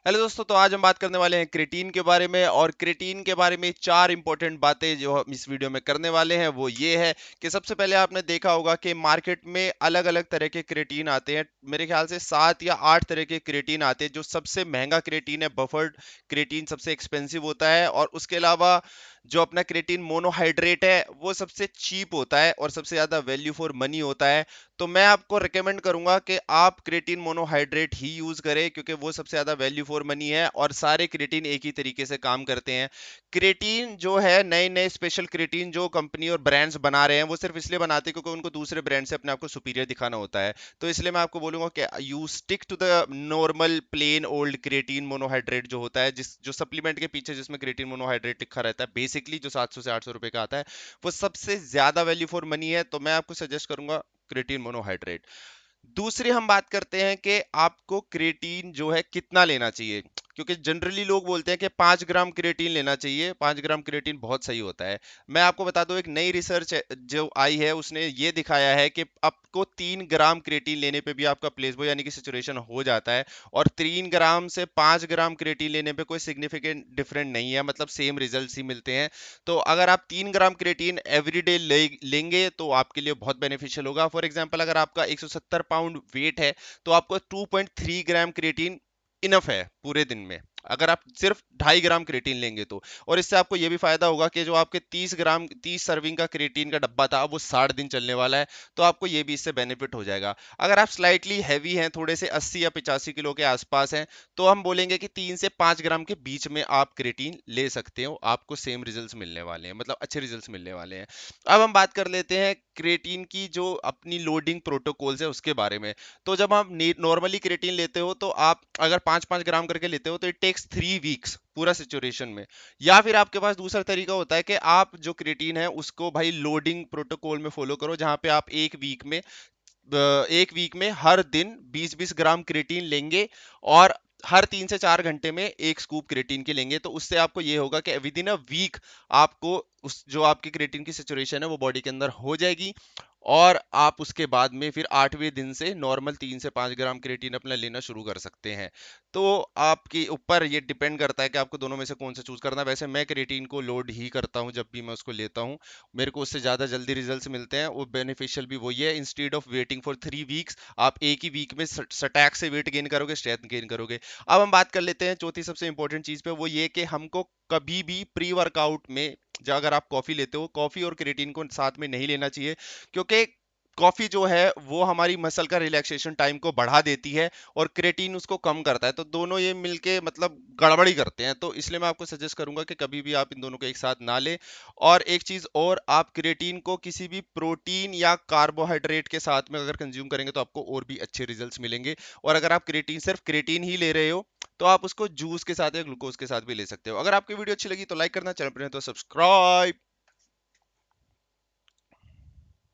Hello दोस्तों, तो आज हम बात करने वाले हैं क्रेटीन के बारे में। और क्रेटीन के बारे में चार इंपॉर्टेंट बातें जो हम इस वीडियो में करने वाले हैं वो ये है कि सबसे पहले आपने देखा होगा कि मार्केट में अलग अलग तरह के क्रेटीन आते हैं। मेरे ख्याल से 7 या 8 तरह के क्रेटीन आते हैं। जो सबसे महंगा क्रेटीन है बफर्ड क्रेटीन, सबसे एक्सपेंसिव होता है। और उसके अलावा जो अपना क्रेटीन मोनोहाइड्रेट है वो सबसे चीप होता है और सबसे ज्यादा वैल्यू फॉर मनी होता है। तो मैं आपको रिकमेंड करूंगा कि आप क्रेटीन मोनोहाइड्रेट ही यूज करें, क्योंकि वो सबसे ज्यादा वैल्यू फॉर मनी है और सारे क्रेटीन एक ही तरीके से काम करते हैं। क्रेटीन जो है, नए नए स्पेशल क्रेटीन जो कंपनी और ब्रांड्स बना रहे हैं वो सिर्फ इसलिए बनाते हैं क्योंकि उनको दूसरे ब्रांड से अपने आप को सुपीरियर दिखाना होता है। तो इसलिए मैं आपको बोलूंगा कि you stick to the normal plain old creatine monohydrate जो होता है, जो सप्लीमेंट के पीछे जिसमें क्रेटीन मोनोहाइड्रेट लिखा रहता है, बेसिकली जो 700 से 800 रुपए का आता है, वो सबसे ज्यादा वैल्यू फॉर मनी है। तो मैं आपको सजेस्ट करूंगा क्रेटीन मोनोहाइड्रेट। दूसरी हम बात करते हैं कि आपको क्रेटीन जो है कितना लेना चाहिए, क्योंकि जनरली लोग बोलते हैं कि 5 ग्राम क्रेटीन लेना चाहिए। 5 ग्राम क्रेटीन बहुत सही होता है। मैं आपको बता दूं, एक नई रिसर्च जो आई है उसने ये दिखाया है कि आपको 3 ग्राम क्रेटीन लेने पे भी आपका प्लेसबो यानी कि सेचुरेशन हो जाता है। और 3 ग्राम से 5 ग्राम क्रेटीन लेने पे कोई सिग्निफिकेंट डिफरेंट नहीं है, मतलब सेम रिजल्ट ही मिलते हैं। तो अगर आप 3 ग्राम क्रेटीन एवरीडे लेंगे तो आपके लिए बहुत बेनिफिशियल होगा। फॉर एग्जांपल, अगर आपका 170 पाउंड वेट है तो आपको 2.3 ग्राम क्रेटीन इनफ है पूरे दिन में, अगर आप सिर्फ 2.5 ग्राम क्रेटीन लेंगे तो। और इससे आपको यह भी फायदा होगा कि जो आपके 30 सर्विंग का क्रेटीन का डब्बा था वो 60 दिन चलने वाला है। तो आपको ये भी इससे बेनिफिट हो जाएगा। अगर आप स्लाइटली हैवी हैं, थोड़े से 80 या 85 किलो के आसपास हैं, तो हम बोलेंगे कि 3 से 5 ग्राम के बीच में आप क्रेटीन ले सकते हो। आपको सेम रिजल्ट्स मिलने वाले हैं, मतलब अच्छे रिजल्ट्स मिलने वाले हैं। अब हम बात कर लेते हैं क्रेटीन की जो अपनी लोडिंग प्रोटोकॉल्स है उसके बारे में। तो जब आप नॉर्मली क्रेटीन लेते हो तो आप अगर 5-5 ग्राम करके लेते हो तो इट टेक्स 3 वीक्स पूरा सिचुएशन में। या फिर आपके पास दूसरा तरीका होता है कि आप जो क्रेटीन है उसको भाई लोडिंग प्रोटोकॉल में फॉलो करो, जहां पे आप एक वीक में हर दिन 20-20 ग्राम क्रेटीन लेंगे। और हर 3 से 4 घंटे में एक स्कूप क्रेटीन की लेंगे। तो उससे आपको ये होगा कि विद इन अ वीक आपको उस जो आपकी क्रेटीन की सिचुएशन है वो बॉडी के अंदर हो जाएगी। और आप उसके बाद में फिर 8वें दिन से नॉर्मल 3 से 5 ग्राम क्रेटीन अपना लेना शुरू कर सकते हैं। तो आपके ऊपर ये डिपेंड करता है कि आपको दोनों में से कौन सा चूज करना है। वैसे मैं क्रेटीन को लोड ही करता हूं जब भी मैं उसको लेता हूं। मेरे को उससे ज्यादा जल्दी रिजल्ट्स मिलते हैं। वो बेनिफिशियल भी वही है। Instead of waiting for 3 weeks, आप एक ही वीक में सटैक से वेट गेन करोगे, स्ट्रेंथ गेन करोगे। अब हम बात कर लेते हैं चौथी सबसे इंपॉर्टेंट चीज पे, वो ये कि हमको कभी भी प्री वर्कआउट में, जो अगर आप कॉफी लेते हो, कॉफी और क्रेटीन को साथ में नहीं लेना चाहिए। क्योंकि कॉफी जो है वो हमारी मसल का रिलैक्सेशन टाइम को बढ़ा देती है और क्रेटीन उसको कम करता है। तो दोनों ये मिलके मतलब गड़बड़ी करते हैं। तो इसलिए मैं आपको सजेस्ट करूंगा कि कभी भी आप इन दोनों को एक साथ ना लें। और एक चीज और, आप क्रेटीन को किसी भी प्रोटीन या कार्बोहाइड्रेट के साथ में अगर कंज्यूम करेंगे तो आपको और भी अच्छे रिजल्ट्स मिलेंगे। और अगर आप सिर्फ क्रेटीन ही ले रहे हो तो आप उसको जूस के साथ या ग्लूकोज के साथ भी ले सकते हो। अगर आपकी वीडियो अच्छी लगी तो लाइक करना, चैनल पर नहीं तो सब्सक्राइब।